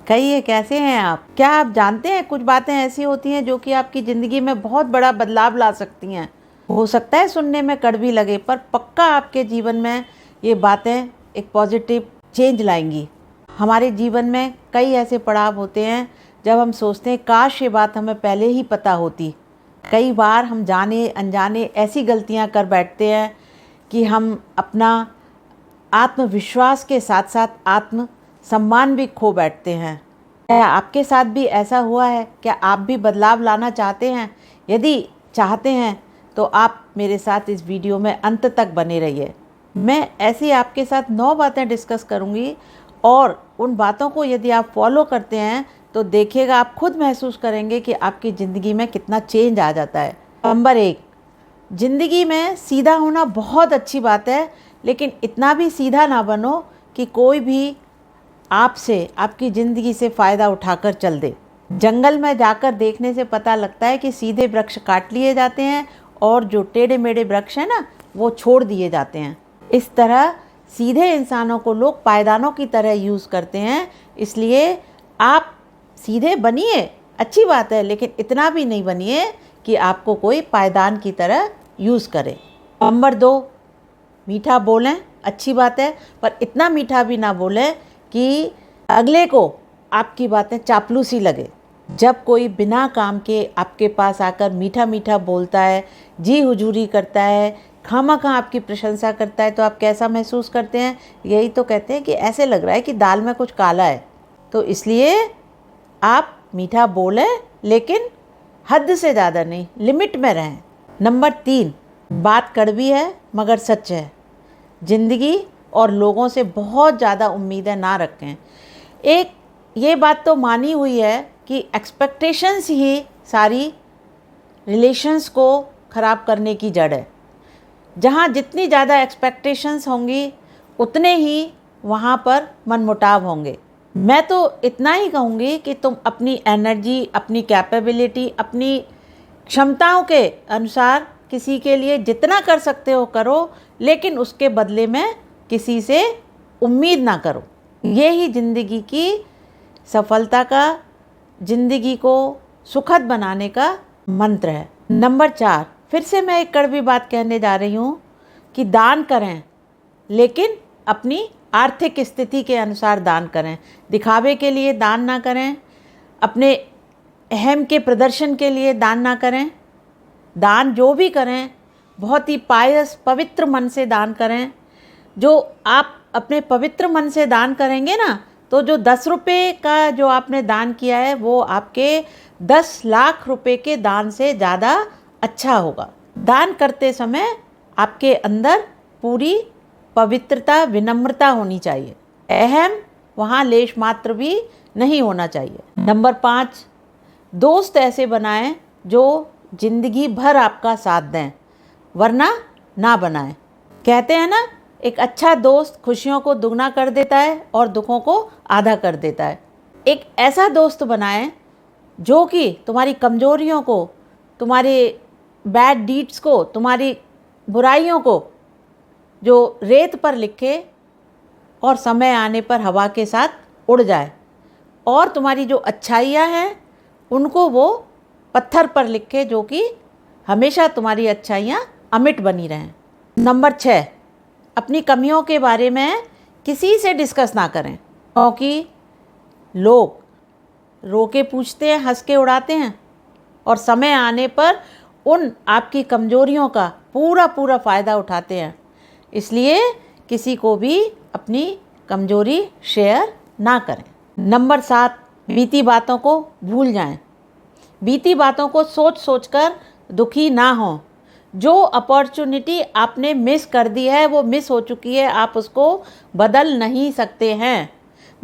कहिए, कैसे हैं आप? क्या आप जानते हैं कुछ बातें ऐसी होती हैं जो कि आपकी ज़िंदगी में बहुत बड़ा बदलाव ला सकती हैं। हो सकता है सुनने में कड़वी लगे, पर पक्का आपके जीवन में ये बातें एक पॉजिटिव चेंज लाएंगी। हमारे जीवन में कई ऐसे पड़ाव होते हैं जब हम सोचते हैं काश ये बात हमें पहले ही पता होती। कई बार हम जाने अनजाने ऐसी गलतियां कर बैठते हैं कि हम अपना आत्मविश्वास के साथ साथ आत्म सम्मान भी खो बैठते हैं। क्या आपके साथ भी ऐसा हुआ है? क्या आप भी बदलाव लाना चाहते हैं? यदि चाहते हैं तो आप मेरे साथ इस वीडियो में अंत तक बने रहिए। मैं ऐसी आपके साथ 9 बातें डिस्कस करूंगी और उन बातों को यदि आप फॉलो करते हैं तो देखिएगा, आप खुद महसूस करेंगे कि आपकी ज़िंदगी में कितना चेंज आ जाता है। नंबर 1, ज़िंदगी में सीधा होना बहुत अच्छी बात है, लेकिन इतना भी सीधा ना बनो कि कोई भी आपसे, आपकी ज़िंदगी से फ़ायदा उठाकर चल दे। जंगल में जाकर देखने से पता लगता है कि सीधे वृक्ष काट लिए जाते हैं और जो टेढ़े मेढ़े वृक्ष हैं ना, वो छोड़ दिए जाते हैं। इस तरह सीधे इंसानों को लोग पायदानों की तरह यूज़ करते हैं। इसलिए आप सीधे बनिए, अच्छी बात है, लेकिन इतना भी नहीं बनिए कि आपको कोई पायदान की तरह यूज़ करे। नंबर 2, मीठा बोलें, अच्छी बात है, पर इतना मीठा भी ना बोलें कि अगले को आपकी बातें चापलूसी लगे। जब कोई बिना काम के आपके पास आकर मीठा मीठा बोलता है, जी हुजूरी करता है, खामखा आपकी प्रशंसा करता है, तो आप कैसा महसूस करते हैं? यही तो कहते हैं कि ऐसे लग रहा है कि दाल में कुछ काला है। तो इसलिए आप मीठा बोलें, लेकिन हद से ज़्यादा नहीं, लिमिट में रहें। नंबर 3, बात कड़वी है मगर सच है। ज़िंदगी और लोगों से बहुत ज़्यादा उम्मीदें ना रखें। एक ये बात तो मानी हुई है कि एक्सपेक्टेशंस ही सारी रिलेशंस को ख़राब करने की जड़ है। जहाँ जितनी ज़्यादा एक्सपेक्टेशंस होंगी उतने ही वहाँ पर मनमुटाव होंगे। मैं तो इतना ही कहूँगी कि तुम अपनी एनर्जी, अपनी कैपेबिलिटी, अपनी क्षमताओं के अनुसार किसी के लिए जितना कर सकते हो करो, लेकिन उसके बदले में किसी से उम्मीद ना करो। ये ही ज़िंदगी की सफलता का, ज़िंदगी को सुखद बनाने का मंत्र है। नंबर 4, फिर से मैं एक कड़वी बात कहने जा रही हूँ कि दान करें, लेकिन अपनी आर्थिक स्थिति के अनुसार दान करें। दिखावे के लिए दान ना करें, अपने अहम के प्रदर्शन के लिए दान ना करें। दान जो भी करें बहुत ही पायस, पवित्र मन से दान करें। जो आप अपने पवित्र मन से दान करेंगे ना, तो जो 10 रुपये का जो आपने दान किया है वो आपके 10 लाख रुपए के दान से ज़्यादा अच्छा होगा। दान करते समय आपके अंदर पूरी पवित्रता, विनम्रता होनी चाहिए। अहम वहाँ लेश मात्र भी नहीं होना चाहिए। नंबर 5, दोस्त ऐसे बनाएं जो जिंदगी भर आपका साथ दें, वरना ना बनाएं। कहते हैं ना, एक अच्छा दोस्त खुशियों को दुगना कर देता है और दुखों को आधा कर देता है। एक ऐसा दोस्त बनाएं जो कि तुम्हारी कमजोरियों को, तुम्हारे बैड डीड्स को, तुम्हारी बुराइयों को जो रेत पर लिखे और समय आने पर हवा के साथ उड़ जाए, और तुम्हारी जो अच्छाइयाँ हैं उनको वो पत्थर पर लिखे जो कि हमेशा तुम्हारी अच्छाइयाँ अमिट बनी रहें। नंबर 6, अपनी कमियों के बारे में किसी से डिस्कस ना करें, क्योंकि लोग रोके पूछते हैं, हंस के उड़ाते हैं और समय आने पर उन आपकी कमजोरियों का पूरा फ़ायदा उठाते हैं। इसलिए किसी को भी अपनी कमजोरी शेयर ना करें। नंबर 7, बीती बातों को भूल जाएं। बीती बातों को सोच सोचकर दुखी ना हों। जो अपॉर्चुनिटी आपने मिस कर दी है वो मिस हो चुकी है, आप उसको बदल नहीं सकते हैं।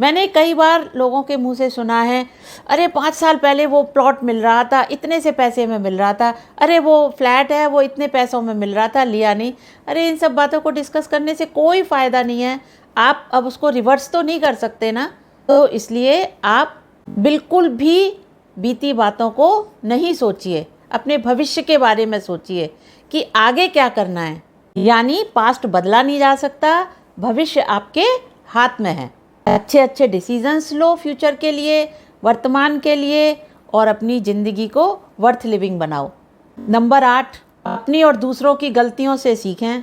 मैंने कई बार लोगों के मुंह से सुना है, अरे 5 साल पहले वो प्लॉट मिल रहा था, इतने से पैसे में मिल रहा था, अरे वो फ्लैट है, वो इतने पैसों में मिल रहा था, लिया नहीं। अरे इन सब बातों को डिस्कस करने से कोई फ़ायदा नहीं है। आप अब उसको रिवर्स तो नहीं कर सकते ना। तो इसलिए आप बिल्कुल भी बीती बातों को नहीं सोचिए, अपने भविष्य के बारे में सोचिए कि आगे क्या करना है। यानी पास्ट बदला नहीं जा सकता, भविष्य आपके हाथ में है। अच्छे अच्छे डिसीजंस लो फ्यूचर के लिए, वर्तमान के लिए, और अपनी ज़िंदगी को वर्थ लिविंग बनाओ। नंबर 8, अपनी और दूसरों की गलतियों से सीखें।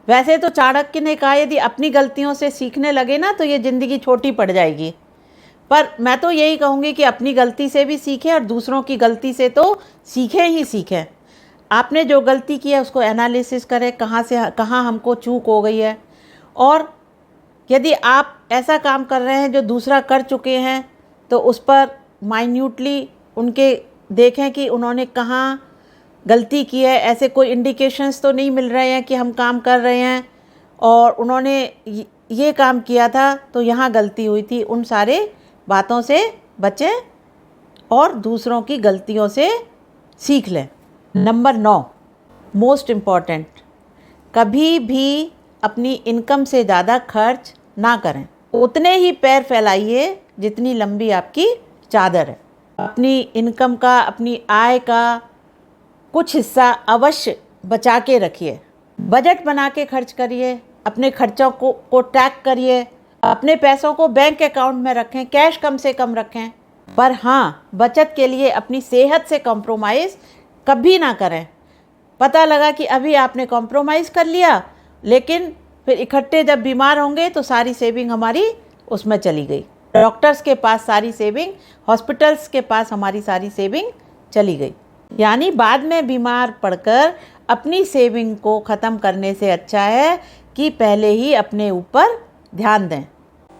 वैसे तो चाणक्य ने कहा यदि अपनी गलतियों से सीखने लगे ना तो ये ज़िंदगी छोटी पड़ जाएगी, पर मैं तो यही कहूँगी कि अपनी गलती से भी सीखें और दूसरों की गलती से तो सीखें ही सीखें। आपने जो गलती की है उसको एनालिसिस करें, कहाँ हमको चूक हो गई है, और यदि आप ऐसा काम कर रहे हैं जो दूसरा कर चुके हैं तो उस पर माइन्यूटली उनके देखें कि उन्होंने कहाँ गलती की है। ऐसे कोई इंडिकेशंस तो नहीं मिल रहे हैं कि हम काम कर रहे हैं और उन्होंने ये काम किया था तो यहाँ गलती हुई थी। उन सारे बातों से बचें और दूसरों की गलतियों से सीख लें। नंबर 9, मोस्ट इम्पॉर्टेंट, कभी भी अपनी इनकम से ज़्यादा खर्च ना करें। उतने ही पैर फैलाइए जितनी लंबी आपकी चादर है। अपनी इनकम का, अपनी आय का कुछ हिस्सा अवश्य बचा के रखिए। बजट बना के खर्च करिए, अपने खर्चों को ट्रैक करिए, अपने पैसों को बैंक अकाउंट में रखें, कैश कम से कम रखें, पर हाँ, बचत के लिए अपनी सेहत से कॉम्प्रोमाइज़ कभी ना करें। पता लगा कि अभी आपने कॉम्प्रोमाइज़ कर लिया, लेकिन फिर इकट्ठे जब बीमार होंगे तो सारी सेविंग हमारी उसमें चली गई। डॉक्टर्स के पास सारी सेविंग, हॉस्पिटल्स के पास हमारी सारी सेविंग चली गई। यानी बाद में बीमार पड़कर अपनी सेविंग को ख़त्म करने से अच्छा है कि पहले ही अपने ऊपर ध्यान दें।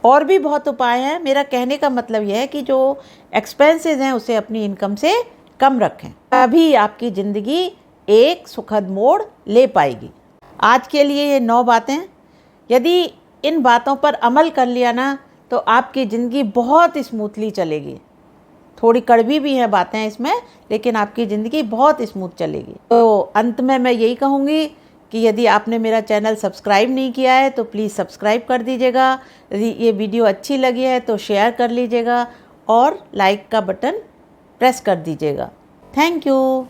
और भी बहुत उपाय हैं। मेरा कहने का मतलब यह है कि जो एक्सपेंसेस हैं उसे अपनी इनकम से कम रखें, तभी आपकी ज़िंदगी एक सुखद मोड़ ले पाएगी। आज के लिए ये 9 बातें, यदि इन बातों पर अमल कर लिया ना तो आपकी ज़िंदगी बहुत स्मूथली चलेगी। थोड़ी कड़वी भी हैं बातें इसमें, लेकिन आपकी ज़िंदगी बहुत स्मूथ चलेगी। तो अंत में मैं यही कहूँगी कि यदि आपने मेरा चैनल सब्सक्राइब नहीं किया है तो प्लीज़ सब्सक्राइब कर दीजिएगा। यदि ये वीडियो अच्छी लगी है तो शेयर कर लीजिएगा और लाइक का बटन प्रेस कर दीजिएगा। Thank you.